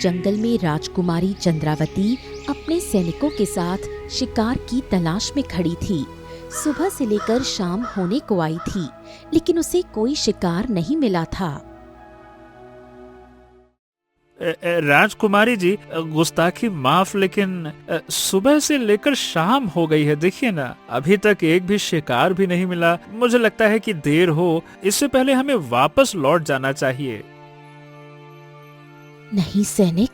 जंगल में राजकुमारी चंद्रावती अपने सैनिकों के साथ शिकार की तलाश में खड़ी थी। सुबह से लेकर शाम होने को आई थी, लेकिन उसे कोई शिकार नहीं मिला था। राजकुमारी जी, गुस्ताखी माफ, लेकिन सुबह से लेकर शाम हो गई है। देखिए ना, अभी तक एक भी शिकार भी नहीं मिला। मुझे लगता है कि देर हो, इससे पहले हमें वापस लौट जाना चाहिए। नहीं सैनिक,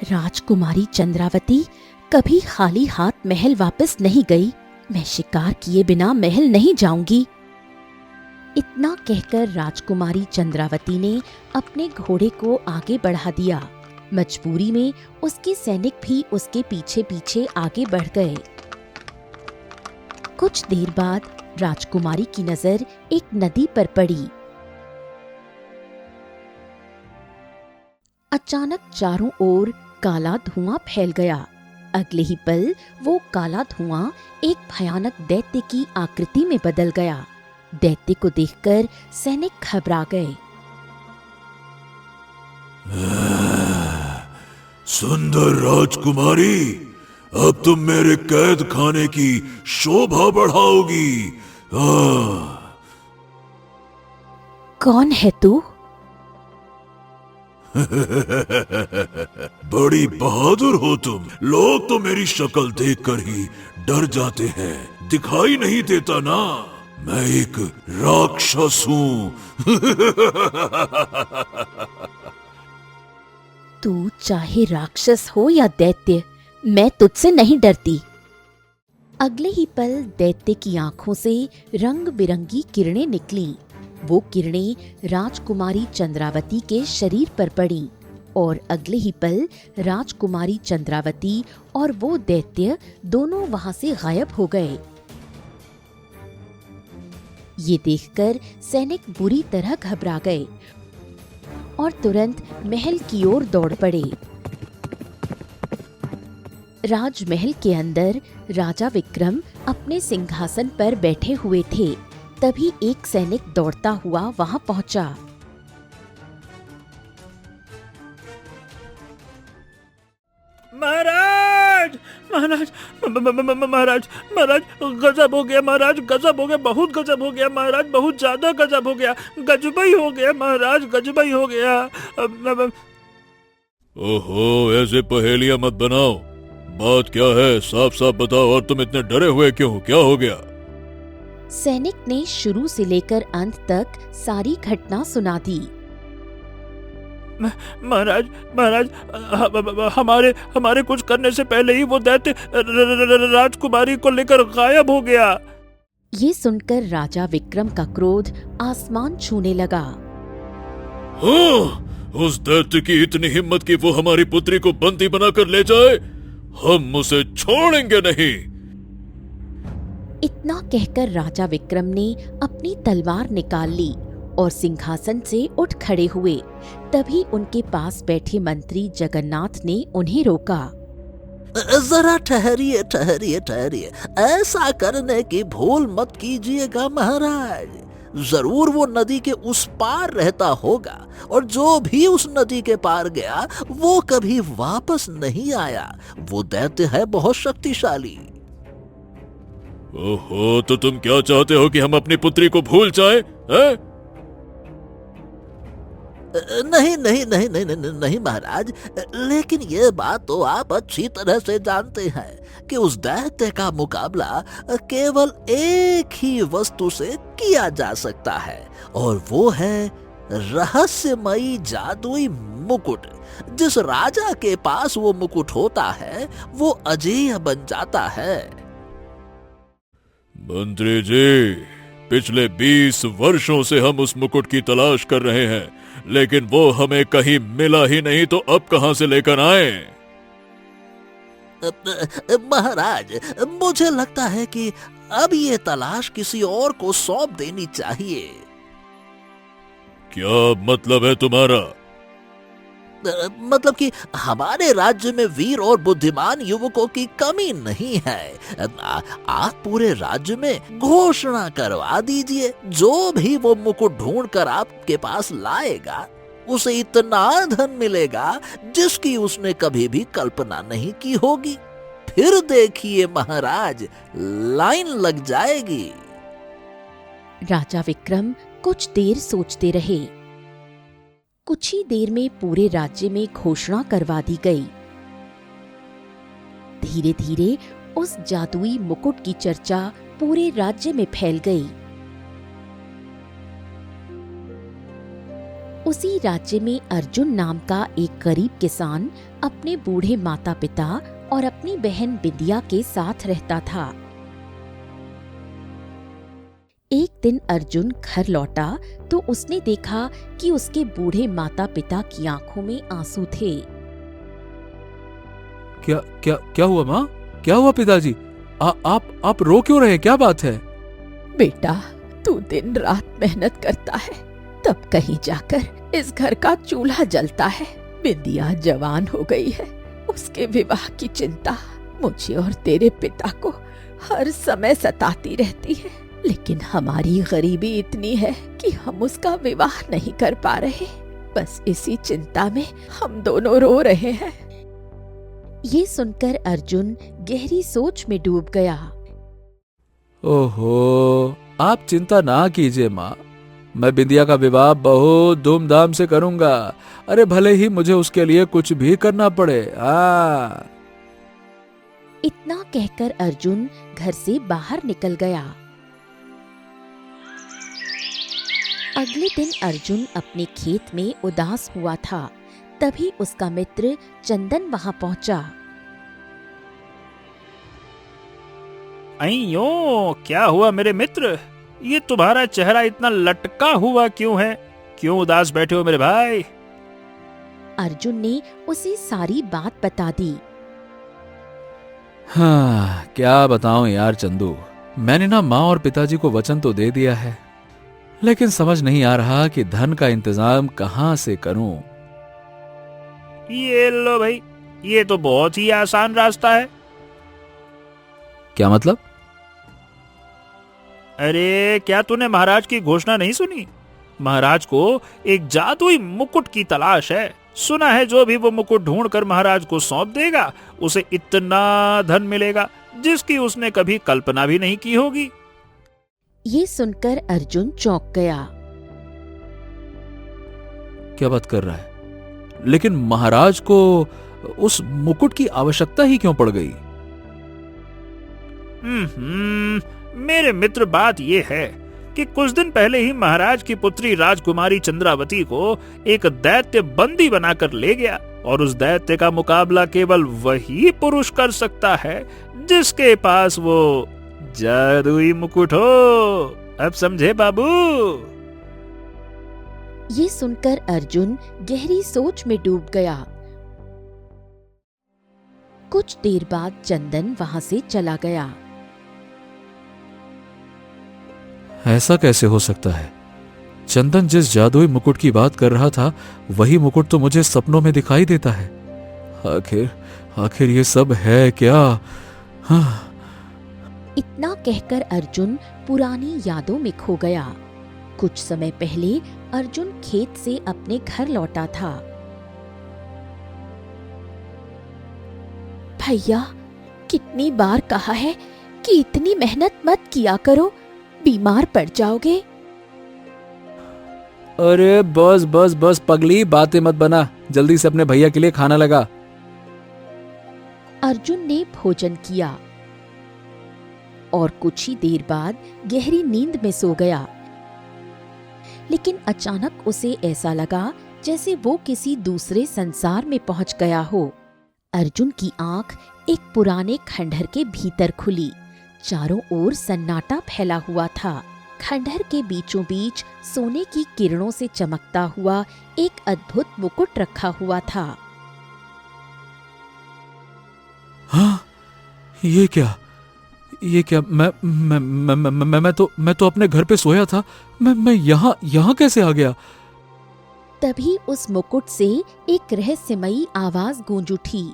राजकुमारी चंद्रावती कभी खाली हाथ महल वापस नहीं गई। मैं शिकार किए बिना महल नहीं जाऊंगी। इतना कहकर राजकुमारी चंद्रावती ने अपने घोड़े को आगे बढ़ा दिया। मजबूरी में उसके सैनिक भी उसके पीछे पीछे आगे बढ़ गए। कुछ देर बाद राजकुमारी की नजर एक नदी पर पड़ी। अचानक चारों ओर काला धुआं फैल गया। अगले ही पल वो काला धुआं एक भयानक दैत्य की आकृति में बदल गया। दैत्य को देखकर सैनिक घबरा गए। सुंदर राजकुमारी, अब तुम मेरे कैद खाने की शोभा बढ़ाओगी। कौन है तू? बड़ी बहादुर हो तुम। लोग तो मेरी शक्ल देखकर ही डर जाते हैं। दिखाई नहीं देता ना, मैं एक राक्षस हूँ। तू चाहे राक्षस हो या दैत्य, मैं तुझसे नहीं डरती। अगले ही पल दैत्य की आंखों से रंग बिरंगी किरणें निकली। वो किरणें राजकुमारी चंद्रावती के शरीर पर पड़ी और अगले ही पल राजकुमारी चंद्रावती और वो दैत्य दोनों वहां से गायब हो गए। ये देखकर सैनिक बुरी तरह घबरा गए और तुरंत महल की ओर दौड़ पड़े। राजमहल के अंदर राजा विक्रम अपने सिंहासन पर बैठे हुए थे। तभी एक सैनिक दौड़ता हुआ वहां पहुंचा। महाराज, महाराज, महाराज, महाराज, गजब हो गया महाराज, गजब हो गया, बहुत गजब हो गया महाराज, बहुत ज्यादा गजब हो गया, गजबई हो गया महाराज, गजबई हो गया। ओहो, ऐसे पहेलियां मत बनाओ। बात क्या है, साफ साफ बताओ। और तुम इतने डरे हुए क्यों? क्या हो गया? सैनिक ने शुरू से लेकर अंत तक सारी घटना सुना दी। महाराज, महाराज, हमारे कुछ करने से पहले ही वो दैत्य राजकुमारी को लेकर गायब हो गया। ये सुनकर राजा विक्रम का क्रोध आसमान छूने लगा। हाँ, उस दैत्य की इतनी हिम्मत कि वो हमारी पुत्री को बंदी बनाकर ले जाए। हम उसे छोड़ेंगे नहीं। इतना कहकर राजा विक्रम ने अपनी तलवार निकाल ली और सिंहासन से उठ खड़े हुए। तभी उनके पास बैठे मंत्री जगन्नाथ ने उन्हें रोका। जरा ठहरिए ठहरिए ठहरिए, ऐसा करने की भूल मत कीजिएगा महाराज। जरूर वो नदी के उस पार रहता होगा, और जो भी उस नदी के पार गया वो कभी वापस नहीं आया। वो दैत्य है बहुत शक्तिशाली। ओहो, तो तुम क्या चाहते हो कि हम अपनी पुत्री को भूल जाएं? नहीं नहीं नहीं नहीं नहीं नहीं महाराज, लेकिन ये बात तो आप अच्छी तरह से जानते हैं कि उस दैत्य का मुकाबला केवल एक ही वस्तु से किया जा सकता है, और वो है रहस्यमयी जादुई मुकुट। जिस राजा के पास वो मुकुट होता है वो अजेय बन जाता है। मंत्री जी, पिछले 20 वर्षों से हम उस मुकुट की तलाश कर रहे हैं, लेकिन वो हमें कहीं मिला ही नहीं, तो अब कहां से लेकर आए? महाराज, मुझे लगता है कि अब ये तलाश किसी और को सौंप देनी चाहिए। क्या मतलब है तुम्हारा? मतलब कि हमारे राज्य में वीर और बुद्धिमान युवकों की कमी नहीं है। आप पूरे राज्य में घोषणा करवा दीजिए, जो भी वो मुकुट ढूंढ कर आपके पास लाएगा उसे इतना धन मिलेगा जिसकी उसने कभी भी कल्पना नहीं की होगी। फिर देखिए महाराज, लाइन लग जाएगी। राजा विक्रम कुछ देर सोचते रहे। कुछ ही देर में पूरे राज्य में घोषणा करवा दी गई। धीरे धीरे उस जादुई मुकुट की चर्चा पूरे राज्य में फैल गई। उसी राज्य में अर्जुन नाम का एक गरीब किसान अपने बूढ़े माता पिता और अपनी बहन बिंदिया के साथ रहता था। एक दिन अर्जुन घर लौटा तो उसने देखा कि उसके बूढ़े माता पिता की आंखों में आंसू थे। क्या क्या क्या हुआ माँ? क्या हुआ पिताजी? आप रो क्यों रहे? क्या बात है? बेटा, तू दिन रात मेहनत करता है, तब कहीं जाकर इस घर का चूल्हा जलता है। बिंदिया जवान हो गई है, उसके विवाह की चिंता मुझे और तेरे पिता को हर समय सताती रहती है। लेकिन हमारी गरीबी इतनी है कि हम उसका विवाह नहीं कर पा रहे। बस इसी चिंता में हम दोनों रो रहे हैं। ये सुनकर अर्जुन गहरी सोच में डूब गया। ओहो, आप चिंता ना कीजिए माँ, मैं बिंदिया का विवाह बहुत धूमधाम से करूंगा। अरे भले ही मुझे उसके लिए कुछ भी करना पड़े। इतना कहकर अर्जुन घर से बाहर निकल गया। अगले दिन अर्जुन अपने खेत में उदास हुआ था। तभी उसका मित्र चंदन वहां पहुंचा। अयो, क्या हुआ मेरे मित्र? ये तुम्हारा चेहरा इतना लटका हुआ क्यों है? क्यों उदास बैठे हो मेरे भाई? अर्जुन ने उसे सारी बात बता दी। हाँ, क्या बताऊं यार चंदू, मैंने ना माँ और पिताजी को वचन तो दे दिया है, लेकिन समझ नहीं आ रहा कि धन का इंतजाम कहां से करूं। ये लो भाई, ये तो बहुत ही आसान रास्ता है। क्या मतलब? अरे, क्या तूने महाराज की घोषणा नहीं सुनी? महाराज को एक जादुई मुकुट की तलाश है। सुना है जो भी वो मुकुट ढूंढकर महाराज को सौंप देगा, उसे इतना धन मिलेगा जिसकी उसने कभी कल्पना भी नहीं की होगी। ये सुनकर अर्जुन चौंक गया। क्या बात कर रहा है? लेकिन महाराज को उस मुकुट की आवश्यकता ही क्यों पड़ गई? मेरे मित्र, बात ये है कि कुछ दिन पहले ही महाराज की पुत्री राजकुमारी चंद्रावती को एक दैत्य बंदी बनाकर ले गया, और उस दैत्य का मुकाबला केवल वही पुरुष कर सकता है जिसके पास वो जादुई मुकुट हो। अब समझे बाबू? ये सुनकर अर्जुन गहरी सोच में डूब गया। कुछ देर बाद चंदन वहां से चला गया। ऐसा कैसे हो सकता है? चंदन जिस जादुई मुकुट की बात कर रहा था, वही मुकुट तो मुझे सपनों में दिखाई देता है। आखिर ये सब है क्या? हाँ। इतना कहकर अर्जुन पुरानी यादों में खो गया। कुछ समय पहले अर्जुन खेत से अपने घर लौटा था। भैया, कितनी बार कहा है कि इतनी मेहनत मत किया करो, बीमार पड़ जाओगे। अरे बस बस बस पगली, बातें मत बना, जल्दी से अपने भैया के लिए खाना लगा। अर्जुन ने भोजन किया और कुछ ही देर बाद गहरी नींद में सो गया। लेकिन अचानक उसे ऐसा लगा जैसे वो किसी दूसरे संसार में पहुंच गया हो। अर्जुन की आंख एक पुराने खंडहर के भीतर खुली। चारों ओर सन्नाटा फैला हुआ था। खंडहर के बीचों बीच सोने की किरणों से चमकता हुआ एक अद्भुत मुकुट रखा हुआ था। हाँ, ये क्या? मैं तो अपने घर पे सोया था। मैं यहाँ कैसे आ गया? तभी उस मुकुट से एक रहस्यमयी आवाज गूंज उठी।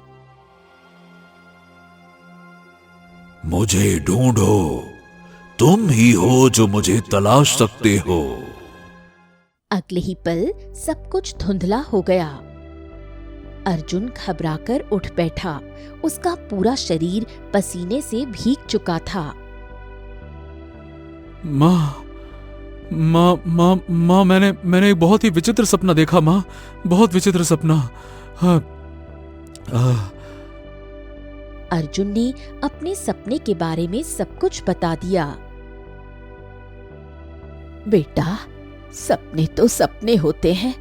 मुझे ढूंढो, तुम ही हो जो मुझे तलाश सकते हो। अगले ही पल सब कुछ धुंधला हो गया। अर्जुन घबराकर उठ बैठा। उसका पूरा शरीर पसीने से भीग चुका था। माँ माँ माँ माँ मैंने एक बहुत ही विचित्र सपना देखा माँ, बहुत विचित्र सपना। हाँ, अर्जुन ने अपने सपने के बारे में सब कुछ बता दिया। बेटा, सपने तो सपने होते हैं,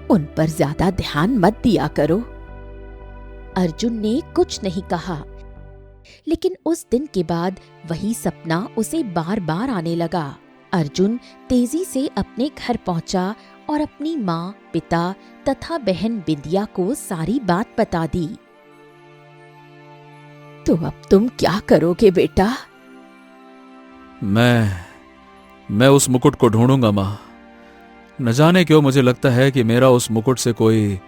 उन पर ज्यादा ध्यान मत दिया करो। अर्जुन ने कुछ नहीं कहा, लेकिन उस दिन के बाद वही सपना उसे बार बार आने लगा। अर्जुन तेजी से अपने घर पहुंचा और अपनी माँ, पिता तथा बहन बिंदिया को सारी बात बता दी। तो अब तुम क्या करोगे बेटा? मैं उस मुकुट को ढूंढूंगा माँ। न जाने क्यों मुझे लगता है कि मेरा उस मुकुट से कोई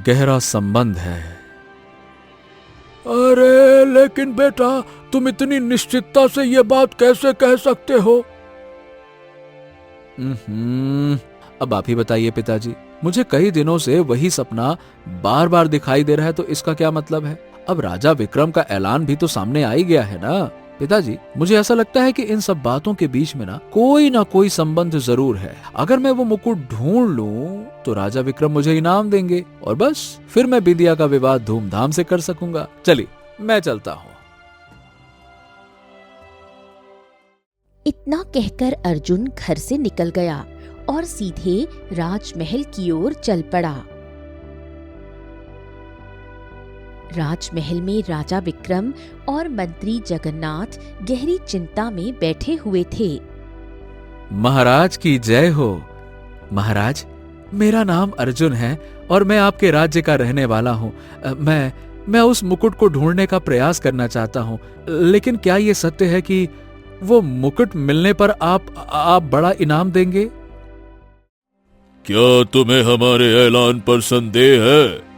गहरा संबंध है। अरे लेकिन बेटा, तुम इतनी निश्चितता से ये बात कैसे कह सकते हो? अब आप ही बताइए पिताजी, मुझे कई दिनों से वही सपना बार बार दिखाई दे रहा है, तो इसका क्या मतलब है? अब राजा विक्रम का ऐलान भी तो सामने आ ही गया है ना। पिताजी, मुझे ऐसा लगता है कि इन सब बातों के बीच में ना कोई संबंध जरूर है। अगर मैं वो मुकुट ढूंढ लूं तो राजा विक्रम मुझे इनाम देंगे और बस फिर मैं बिंदिया का विवाह धूमधाम से कर सकूंगा। चलिए, मैं चलता हूँ। इतना कहकर अर्जुन घर से निकल गया और सीधे राजमहल की ओर चल पड़ा। राजमहल में राजा विक्रम और मंत्री जगन्नाथ गहरी चिंता में बैठे हुए थे। महाराज की जय हो। महाराज, मेरा नाम अर्जुन है और मैं आपके राज्य का रहने वाला हूँ। मैं उस मुकुट को ढूंढने का प्रयास करना चाहता हूँ, लेकिन क्या ये सत्य है कि वो मुकुट मिलने पर आप बड़ा इनाम देंगे? क्या तुम्हें हमारे ऐलान पर संदेह है?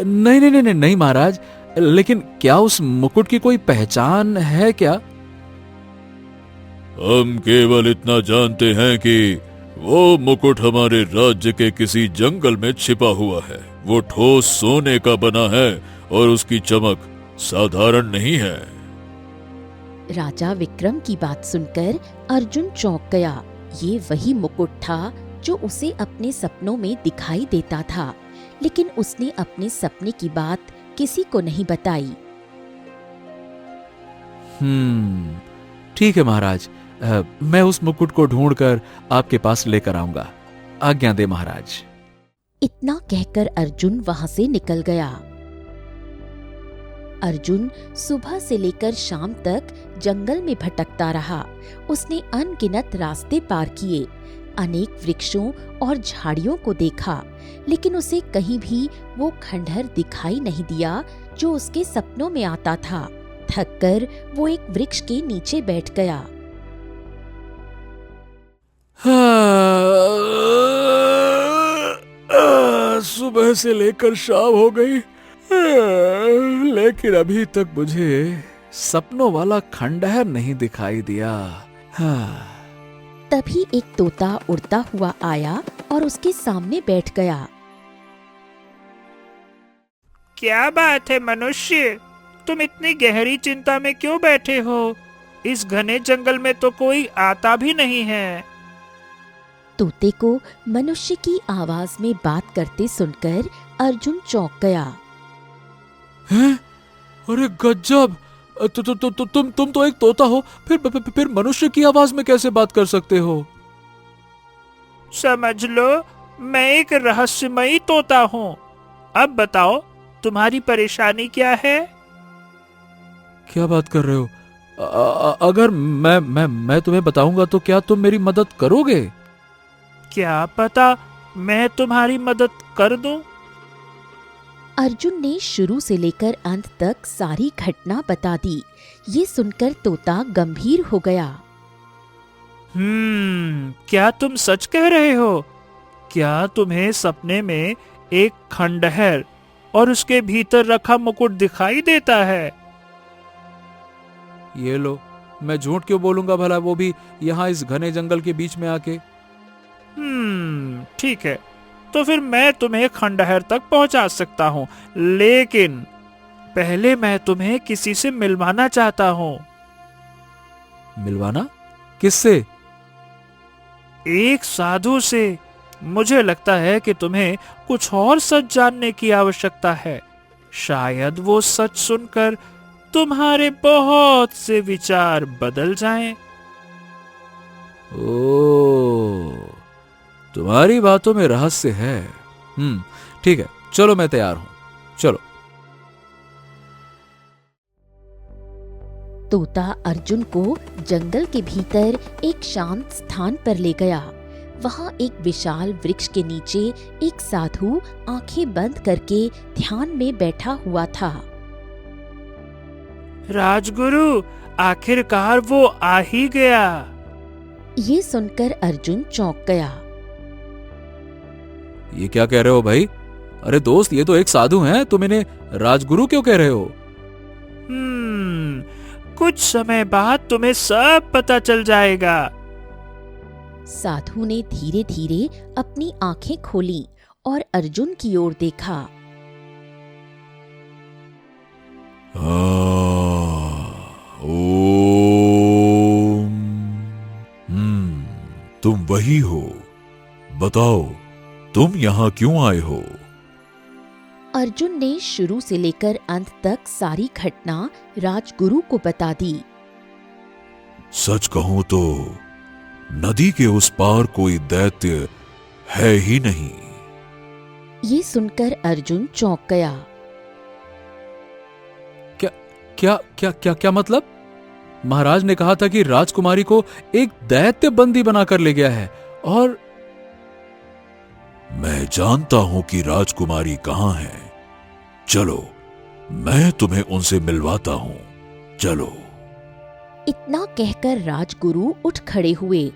नहीं महाराज, लेकिन क्या उस मुकुट की कोई पहचान है क्या? हम केवल इतना जानते हैं कि वो मुकुट हमारे राज्य के किसी जंगल में छिपा हुआ है। वो ठोस सोने का बना है और उसकी चमक साधारण नहीं है। राजा विक्रम की बात सुनकर अर्जुन चौंक गया। ये वही मुकुट था जो उसे अपने सपनों में दिखाई देता था, लेकिन उसने अपने सपने की बात किसी को नहीं बताई। ठीक है महाराज, मैं उस मुकुट को ढूंढकर आपके पास लेकर आऊंगा। आज्ञा दे महाराज। इतना कहकर अर्जुन वहां से निकल गया। अर्जुन सुबह से लेकर शाम तक जंगल में भटकता रहा। उसने अनगिनत रास्ते पार किए, अनेक वृक्षों और झाड़ियों को देखा, लेकिन उसे कहीं भी वो खंडहर दिखाई नहीं दिया जो उसके सपनों में आता था। थककर वो एक वृक्ष के नीचे बैठ गया। सुबह से लेकर शाम हो गई, लेकिन अभी तक मुझे सपनों वाला खंडहर नहीं दिखाई दिया। तभी एक तोता उड़ता हुआ आया और उसके सामने बैठ गया। क्या बात है मनुष्य, तुम इतनी गहरी चिंता में क्यों बैठे हो? इस घने जंगल में तो कोई आता भी नहीं है। तोते को मनुष्य की आवाज में बात करते सुनकर अर्जुन चौंक गया। हैं? अरे गजब! तुम तो एक तोता हो, फिर मनुष्य की आवाज में कैसे बात कर सकते हो? समझ लो, मैं एक रहस्यमयी तोता हूँ। अब बताओ, तुम्हारी परेशानी क्या है? क्या बात कर रहे हो? अगर मैं तुम्हें बताऊंगा तो क्या तुम मेरी मदद करोगे? क्या पता मैं तुम्हारी मदद कर दूं? अर्जुन ने शुरू से लेकर अंत तक सारी घटना बता दी। ये सुनकर तोता गंभीर हो गया। क्या तुम सच कह रहे हो? क्या तुम्हें सपने में एक खंडहर और उसके भीतर रखा मुकुट दिखाई देता है? ये लो, मैं झूठ क्यों बोलूंगा भला, वो भी यहाँ इस घने जंगल के बीच में आके। ठीक है, तो फिर मैं तुम्हें खंडहर तक पहुंचा सकता हूँ, लेकिन पहले मैं तुम्हें किसी से मिलवाना चाहता हूँ। मिलवाना? किससे? एक साधु से। मुझे लगता है कि तुम्हें कुछ और सच जानने की आवश्यकता है। शायद वो सच सुनकर तुम्हारे बहुत से विचार बदल जाएं। ओ, तुम्हारी बातों में रहस्य है। ठीक है, चलो मैं तैयार हूं, चलो। तोता अर्जुन को जंगल के भीतर एक शांत स्थान पर ले गया। वहां एक विशाल वृक्ष के नीचे एक साधु आंखें बंद करके ध्यान में बैठा हुआ था। राजगुरु, आखिरकार वो आ ही गया। ये सुनकर अर्जुन चौंक गया। ये क्या कह रहे हो भाई? अरे दोस्त, ये तो एक साधु हैं, तुम इन्हें राजगुरु क्यों कह रहे हो? कुछ समय बाद तुम्हें सब पता चल जाएगा। साधु ने धीरे धीरे अपनी आंखें खोली और अर्जुन की ओर देखा। ओम। तुम वही हो? बताओ, तुम यहाँ क्यों आए हो? अर्जुन ने शुरू से लेकर अंत तक सारी घटना राजगुरु को बता दी। सच कहूं तो नदी के उस पार कोई दैत्य है ही नहीं। ये सुनकर अर्जुन चौंक गया। क्या मतलब? महाराज ने कहा था कि राजकुमारी को एक दैत्य बंदी बनाकर ले गया है, और मैं जानता हूं कि राजकुमारी कहां है। चलो, मैं तुम्हें उनसे मिलवाता हूं, चलो। इतना कहकर राजगुरु उठ खड़े हुए।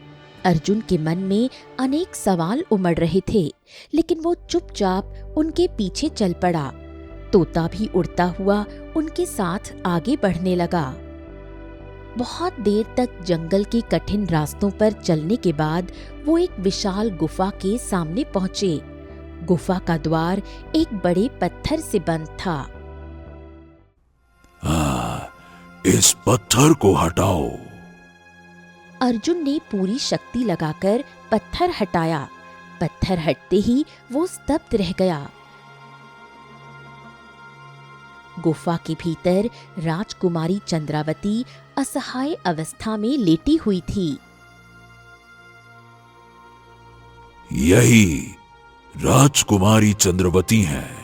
अर्जुन के मन में अनेक सवाल उमड़ रहे थे, लेकिन वो चुपचाप उनके पीछे चल पड़ा। तोता भी उड़ता हुआ उनके साथ आगे बढ़ने लगा। बहुत देर तक जंगल के कठिन रास्तों पर चलने के बाद वो एक विशाल गुफा के सामने पहुंचे। गुफा का द्वार एक बड़े पत्थर से बंद था। इस पत्थर को हटाओ। अर्जुन ने पूरी शक्ति लगाकर पत्थर हटाया। पत्थर हटते ही वो स्तब्ध रह गया। गुफा के भीतर राजकुमारी चंद्रावती असहाय अवस्था में लेटी हुई थी। यही राजकुमारी चंद्रावती हैं।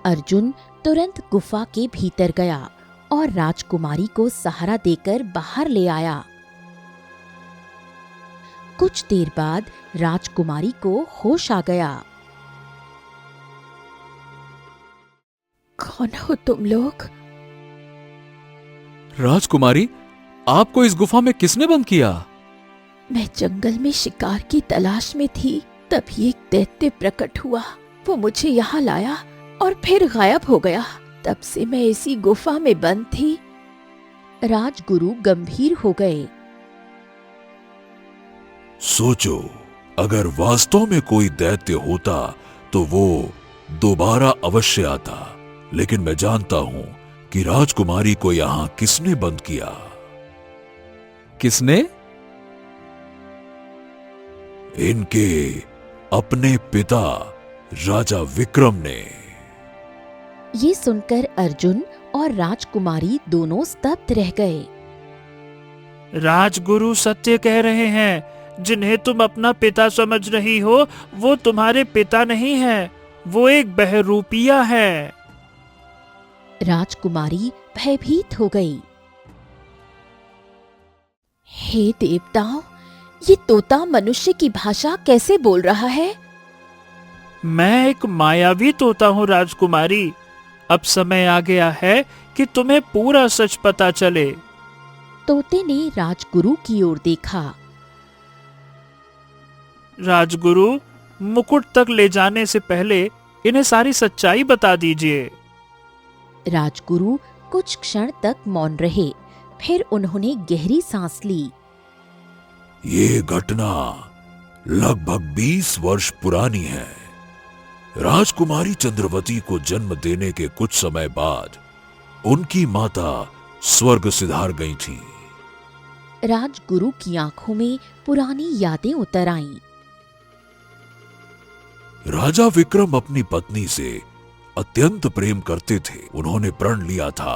अर्जुन तुरंत गुफा के भीतर गया और राजकुमारी को सहारा देकर बाहर ले आया। कुछ देर बाद राजकुमारी को होश आ गया। कौन हो तुम लोग? राजकुमारी, आपको इस गुफा में किसने बंद किया? मैं जंगल में शिकार की तलाश में थी, तभी एक दैत्य प्रकट हुआ। वो मुझे यहाँ लाया और फिर गायब हो गया। तब से मैं इसी गुफा में बंद थी। राजगुरु गंभीर हो गए। सोचो, अगर वास्तव में कोई दैत्य होता तो वो दोबारा अवश्य आता, लेकिन मैं जानता हूं कि राजकुमारी को यहां किसने बंद किया। किसने? इनके अपने पिता राजा विक्रम ने। ये सुनकर अर्जुन और राजकुमारी दोनों स्तब्ध रह गए। राजगुरु सत्य कह रहे हैं। जिन्हें तुम अपना पिता समझ रही हो, वो तुम्हारे पिता नहीं है, वो एक बहरूपिया है। राजकुमारी भयभीत हो गई। हे देवताओं, ये तोता मनुष्य की भाषा कैसे बोल रहा है? मैं एक मायावी तोता हूँ राजकुमारी। अब समय आ गया है कि तुम्हें पूरा सच पता चले। तोते ने राजगुरु की ओर देखा। राजगुरु, मुकुट तक ले जाने से पहले इन्हें सारी सच्चाई बता दीजिए। राजगुरु कुछ क्षण तक मौन रहे, फिर उन्होंने गहरी सांस ली। ये घटना लगभग 20 वर्ष पुरानी है। राजकुमारी चंद्रवती को जन्म देने के कुछ समय बाद उनकी माता स्वर्ग सिधार गई थी। राजगुरु की आंखों में पुरानी यादें उतर आईं। राजा विक्रम अपनी पत्नी से अत्यंत प्रेम करते थे। उन्होंने प्रण लिया था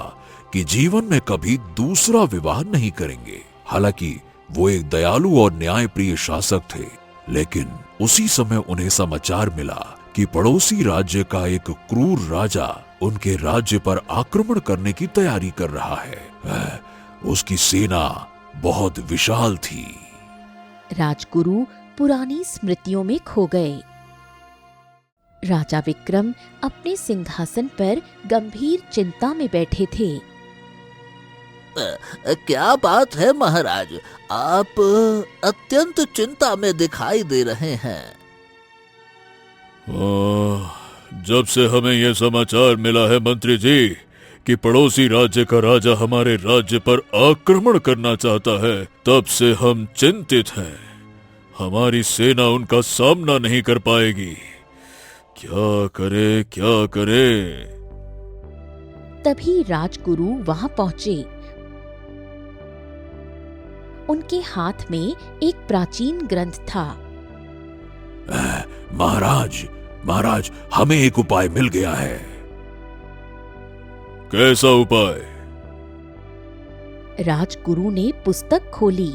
कि जीवन में कभी दूसरा विवाह नहीं करेंगे। हालांकि वो एक दयालु और न्यायप्रिय शासक थे, लेकिन उसी समय उन्हें समाचार मिला कि पड़ोसी राज्य का एक क्रूर राजा उनके राज्य पर आक्रमण करने की तैयारी कर रहा है। उसकी सेना बहुत विशाल थी। राजगुरु पुरानी स्मृतियों में खो गए। राजा विक्रम अपने सिंहासन पर गंभीर चिंता में बैठे थे। क्या बात है महाराज, आप अत्यंत चिंता में दिखाई दे रहे हैं। जब से हमें यह समाचार मिला है मंत्री जी कि पड़ोसी राज्य का राजा हमारे राज्य पर आक्रमण करना चाहता है, तब से हम चिंतित हैं। हमारी सेना उनका सामना नहीं कर पाएगी। क्या करे क्या करे। तभी राजगुरु वहां पहुंचे। उनके हाथ में एक प्राचीन ग्रंथ था। महाराज, हमें एक उपाय मिल गया है। कैसा उपाय? राजगुरु ने पुस्तक खोली।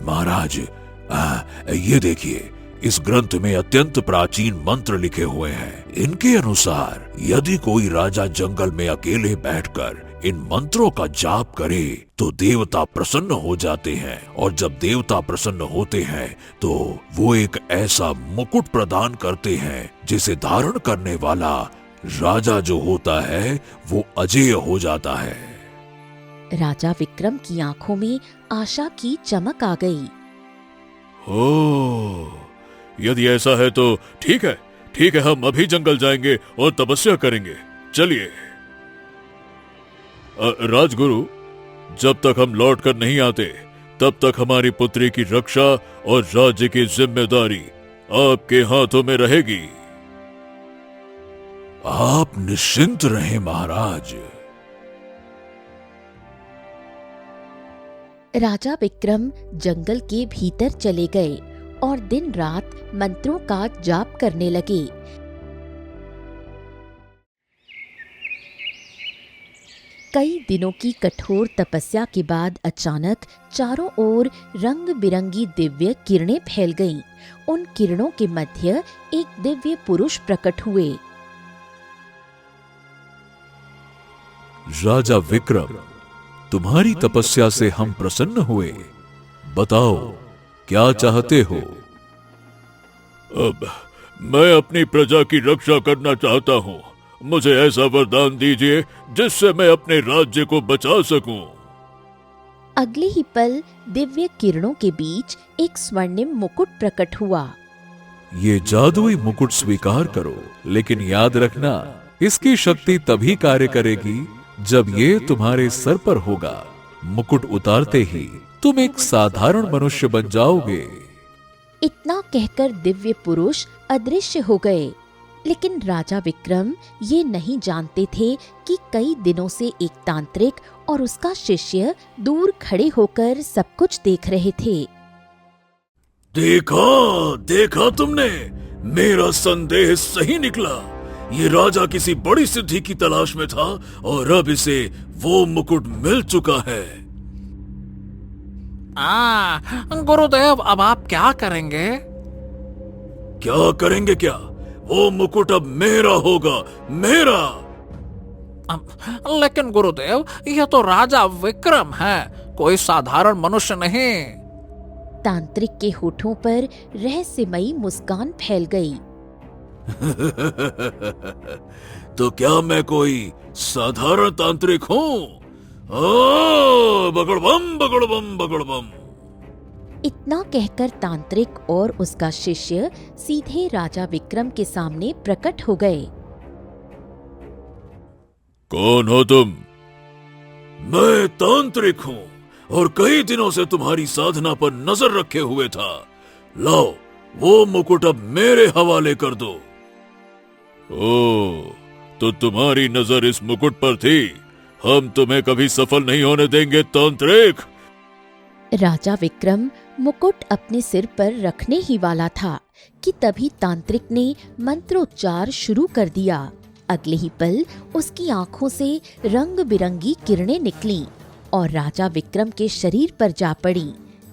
महाराज, ये देखिए, इस ग्रंथ में अत्यंत प्राचीन मंत्र लिखे हुए हैं। इनके अनुसार यदि कोई राजा जंगल में अकेले बैठकर इन मंत्रों का जाप करे तो देवता प्रसन्न हो जाते हैं, और जब देवता प्रसन्न होते हैं तो वो एक ऐसा मुकुट प्रदान करते हैं जिसे धारण करने वाला राजा जो होता है वो अजेय हो जाता है। राजा विक्रम की आंखों में आशा की चमक आ गई। यदि ऐसा है तो ठीक है, हम अभी जंगल जाएंगे और तपस्या करेंगे। चलिए। राजगुरु, जब तक हम लौट कर नहीं आते तब तक हमारी पुत्री की रक्षा और राज्य की जिम्मेदारी आपके हाथों में रहेगी। आप निश्चिंत रहें महाराज। राजा विक्रम जंगल के भीतर चले गए और दिन रात मंत्रों का जाप करने लगे। कई दिनों की कठोर तपस्या के बाद अचानक चारों ओर रंग बिरंगी दिव्य किरणें फैल गईं। उन किरणों के मध्य एक दिव्य पुरुष प्रकट हुए। राजा विक्रम, तुम्हारी तपस्या से हम प्रसन्न हुए। बताओ, क्या चाहते हो? अब मैं अपनी प्रजा की रक्षा करना चाहता हूँ। मुझे ऐसा वरदान दीजिए जिससे मैं अपने राज्य को बचा सकूं। अगले ही पल दिव्य किरणों के बीच एक स्वर्णिम मुकुट प्रकट हुआ। ये जादुई मुकुट स्वीकार करो, लेकिन याद रखना, इसकी शक्ति तभी कार्य करेगी जब ये तुम्हारे सर पर होगा। मुकुट उतारते ही तुम एक साधारण मनुष्य बन जाओगे। इतना कहकर दिव्य पुरुष अदृश्य हो गए। लेकिन राजा विक्रम ये नहीं जानते थे कि कई दिनों से एक तांत्रिक और उसका शिष्य दूर खड़े होकर सब कुछ देख रहे थे। देखा तुमने, मेरा संदेह सही निकला। ये राजा किसी बड़ी सिद्धि की तलाश में था और अब इसे वो मुकुट मिल चुका है। गुरुदेव, अब आप क्या करेंगे? क्या? वो मुकुट अब मेरा होगा, मेरा। लेकिन गुरुदेव, यह तो राजा विक्रम है, कोई साधारण मनुष्य नहीं। तांत्रिक के होठों पर रहस्यमयी मुस्कान फैल गई। तो क्या मैं कोई साधारण तांत्रिक हूँ? बगड़बम बगड़बम बगड़बम। इतना कहकर तांत्रिक और उसका शिष्य सीधे राजा विक्रम के सामने प्रकट हो गए। कौन हो तुम? मैं तांत्रिक हूँ। और कई दिनों से तुम्हारी साधना पर नजर रखे हुए था। लाओ, वो मुकुट अब मेरे हवाले कर दो। ओ, तो तुम्हारी नजर इस मुकुट पर थी। हम तुम्हें कभी सफल नहीं होने देंगे तांत्रिक। राजा विक्रम मुकुट अपने सिर पर रखने ही वाला था कि तभी तांत्रिक ने मंत्रोच्चार शुरू कर दिया। अगले ही पल उसकी आंखों से रंग बिरंगी किरणें निकलीं और राजा विक्रम के शरीर पर जा पड़ी।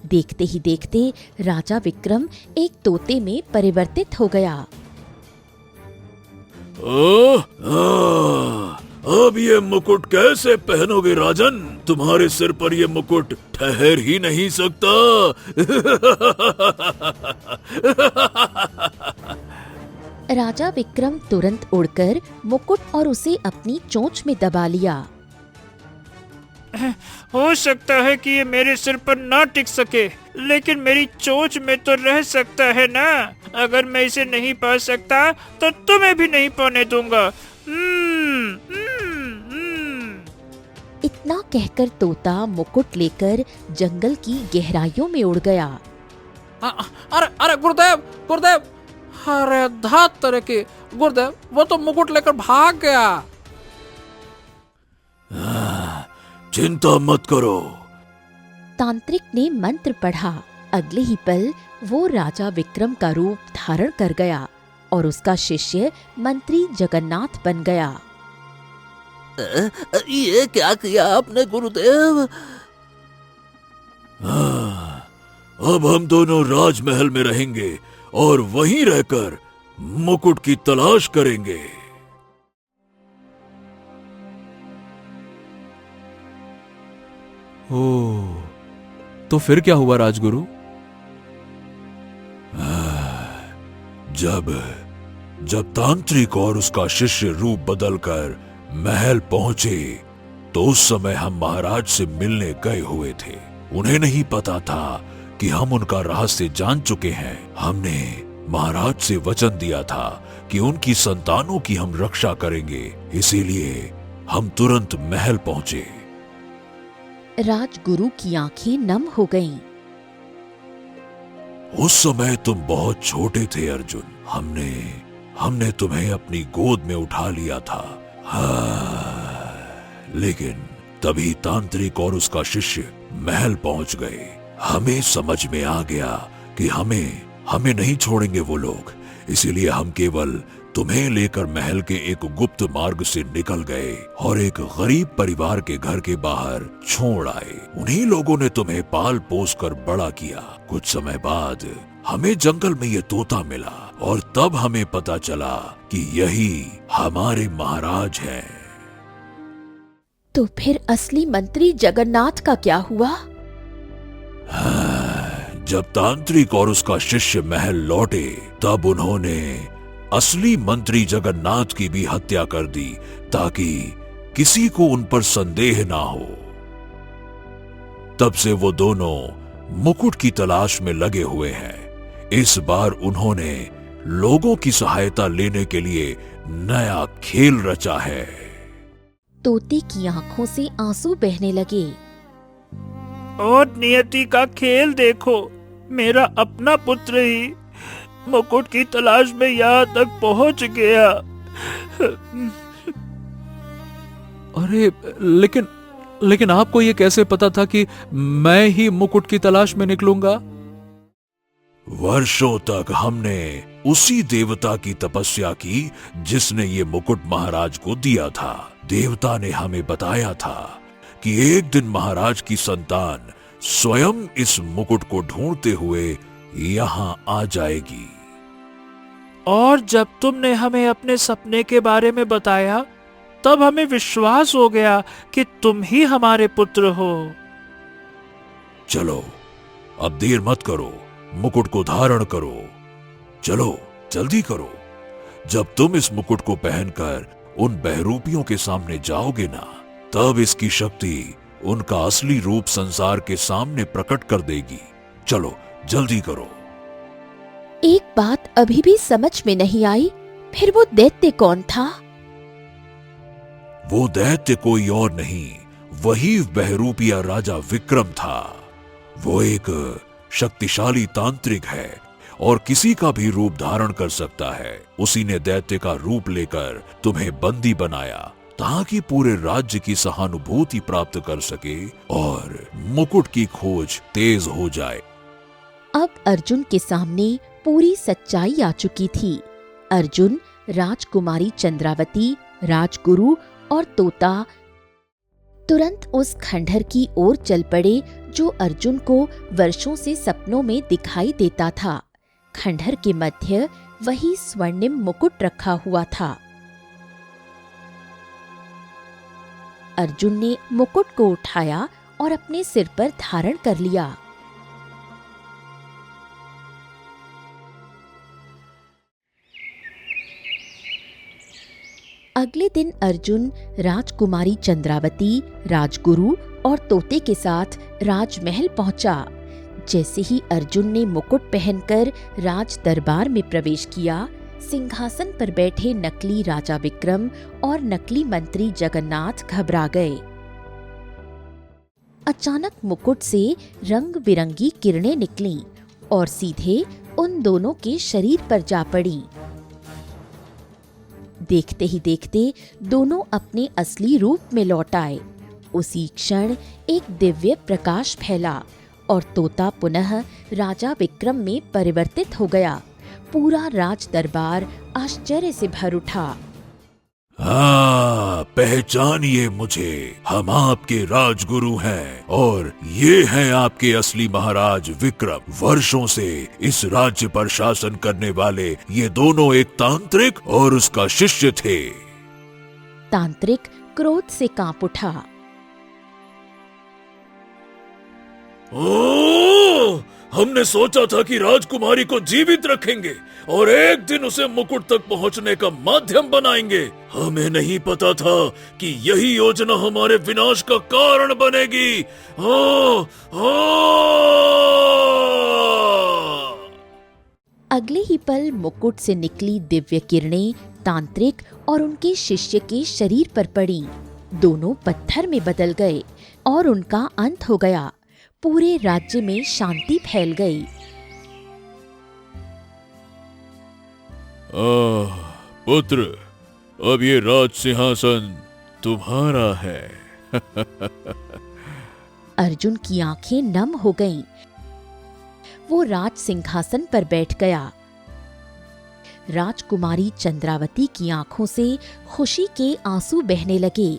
देखते ही देखते राजा विक्रम एक तोते में परिवर्तित हो गया। अब ये मुकुट कैसे पहनोगे राजन? तुम्हारे सिर पर ये मुकुट ठहर ही नहीं सकता। राजा विक्रम तुरंत उड़कर मुकुट और उसे अपनी चोंच में दबा लिया। हो सकता है कि ये मेरे सिर पर ना टिक सके, लेकिन मेरी चोंच में तो रह सकता है ना। अगर मैं इसे नहीं पा सकता तो तुम्हें भी नहीं पाने दूंगा। इतना कहकर तोता मुकुट लेकर जंगल की गहराइयों में उड़ गया। अरे अरे गुरुदेव, गुरुदेव, अरे धात तरह के गुरुदेव, वो तो मुकुट लेकर भाग गया। चिंता मत करो। तांत्रिक ने मंत्र पढ़ा। अगले ही पल वो राजा विक्रम का रूप धारण कर गया और उसका शिष्य मंत्री जगन्नाथ बन गया। ये क्या किया आपने गुरुदेव? अब हम दोनों राजमहल में रहेंगे और वहीं रहकर मुकुट की तलाश करेंगे। ओह, तो फिर क्या हुआ राजगुरु? जब तांत्रिक और उसका शिष्य रूप बदलकर महल पहुंचे तो उस समय हम महाराज से मिलने गए हुए थे। उन्हें नहीं पता था कि हम उनका रहस्य जान चुके हैं। हमने महाराज से वचन दिया था कि उनकी संतानों की हम रक्षा करेंगे, इसीलिए हम तुरंत महल पहुंचे। राजगुरु की आंखें नम हो गईं। उस समय तुम बहुत छोटे थे अर्जुन। हमने तुम्हें अपनी गोद में उठा लिया था। लेकिन तभी तांत्रिक और उसका शिष्य महल पहुंच गए। हमें समझ में आ गया कि हमें नहीं छोड़ेंगे वो लोग, इसीलिए हम केवल तुम्हें लेकर महल के एक गुप्त मार्ग से निकल गए और एक गरीब परिवार के घर के बाहर छोड़ आए। उन्हीं लोगों ने तुम्हें पाल पोस कर बड़ा किया। कुछ समय बाद हमें जंगल में ये तोता मिला और तब हमें पता चला कि यही हमारे महाराज हैं। तो फिर असली मंत्री जगन्नाथ का क्या हुआ? जब तांत्रिक और उसका शिष्य महल लौटे तब उन्होंने असली मंत्री जगन्नाथ की भी हत्या कर दी ताकि किसी को उन पर संदेह ना हो। तब से वो दोनों मुकुट की तलाश में लगे हुए हैं। इस बार उन्होंने लोगों की सहायता लेने के लिए नया खेल रचा है। तोते की आंखों से आंसू बहने लगे। और नियति का खेल देखो, मेरा अपना पुत्र ही मुकुट की तलाश में यहाँ तक पहुंच गया। अरे लेकिन आपको ये कैसे पता था कि मैं ही मुकुट की तलाश में निकलूंगा? वर्षों तक हमने उसी देवता की तपस्या की जिसने ये मुकुट महाराज को दिया था। देवता ने हमें बताया था कि एक दिन महाराज की संतान स्वयं इस मुकुट को ढूंढते हुए यहाँ आ जाएगी। और जब तुमने हमें अपने सपने के बारे में बताया तब हमें विश्वास हो गया कि तुम ही हमारे पुत्र हो। चलो अब देर मत करो, मुकुट को धारण करो। चलो जल्दी करो। जब तुम इस मुकुट को पहनकर उन बहरूपियों के सामने जाओगे ना, तब इसकी शक्ति उनका असली रूप संसार के सामने प्रकट कर देगी। चलो जल्दी करो। एक बात अभी भी समझ में नहीं आई, फिर वो दैत्य कौन था? वो दैत्य कोई और नहीं, वही बहरूपिया राजा विक्रम था। वो एक शक्तिशाली तांत्रिक है और किसी का भी रूप धारण कर सकता है। उसी ने दैत्य का रूप लेकर तुम्हें बंदी बनाया ताकि पूरे राज्य की सहानुभूति प्राप्त कर सके और मुकुट की खोज तेज हो जाए। अब अर्जुन के सामने पूरी सच्चाई आ चुकी थी। अर्जुन, राजकुमारी चंद्रावती, राजगुरु और तोता तुरंत उस खंडहर की ओर चल पड़े जो अर्जुन को वर्षों से सपनों में दिखाई देता था। खंडहर के मध्य वही स्वर्णिम मुकुट रखा हुआ था। अर्जुन ने मुकुट को उठाया और अपने सिर पर धारण कर लिया। अगले दिन अर्जुन राजकुमारी चंद्रावती, राजगुरु और तोते के साथ राजमहल पहुंचा। जैसे ही अर्जुन ने मुकुट पहनकर राज दरबार में प्रवेश किया, सिंहासन पर बैठे नकली राजा विक्रम और नकली मंत्री जगन्नाथ घबरा गए। अचानक मुकुट से रंग बिरंगी किरणें निकलीं और सीधे उन दोनों के शरीर पर जा पड़ी। देखते ही देखते दोनों अपने असली रूप में लौट आए। उसी क्षण एक दिव्य प्रकाश फैला और तोता पुनः राजा विक्रम में परिवर्तित हो गया। पूरा राज दरबार आश्चर्य से भर उठा। हाँ, पहचानिए मुझे, हम आपके राजगुरु हैं और ये हैं आपके असली महाराज विक्रम। वर्षों से इस राज्य पर शासन करने वाले ये दोनों एक तांत्रिक और उसका शिष्य थे। तांत्रिक क्रोध से कांप उठा। हमने सोचा था कि राजकुमारी को जीवित रखेंगे और एक दिन उसे मुकुट तक पहुंचने का माध्यम बनाएंगे। हमें नहीं पता था कि यही योजना हमारे विनाश का कारण बनेगी। अगले ही पल मुकुट से निकली दिव्य किरणें तांत्रिक और उनके शिष्य के शरीर पर पड़ी। दोनों पत्थर में बदल गए और उनका अंत हो गया। पूरे राज्य में शांति फैल गई। पुत्र, अब ये राज सिंहासन तुम्हारा है। अर्जुन की आंखें नम हो गईं। वो राज सिंहासन पर बैठ गया। राजकुमारी चंद्रावती की आंखों से खुशी के आंसू बहने लगे।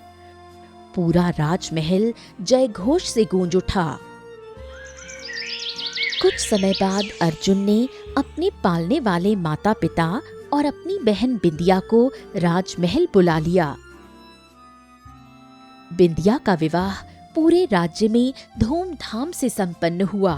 पूरा राजमहल जय घोष से गूंज उठा। कुछ समय बाद अर्जुन ने अपने पालने वाले माता पिता और अपनी बहन बिंदिया को राजमहल बुला लिया। बिंदिया का विवाह पूरे राज्य में धूमधाम से संपन्न हुआ।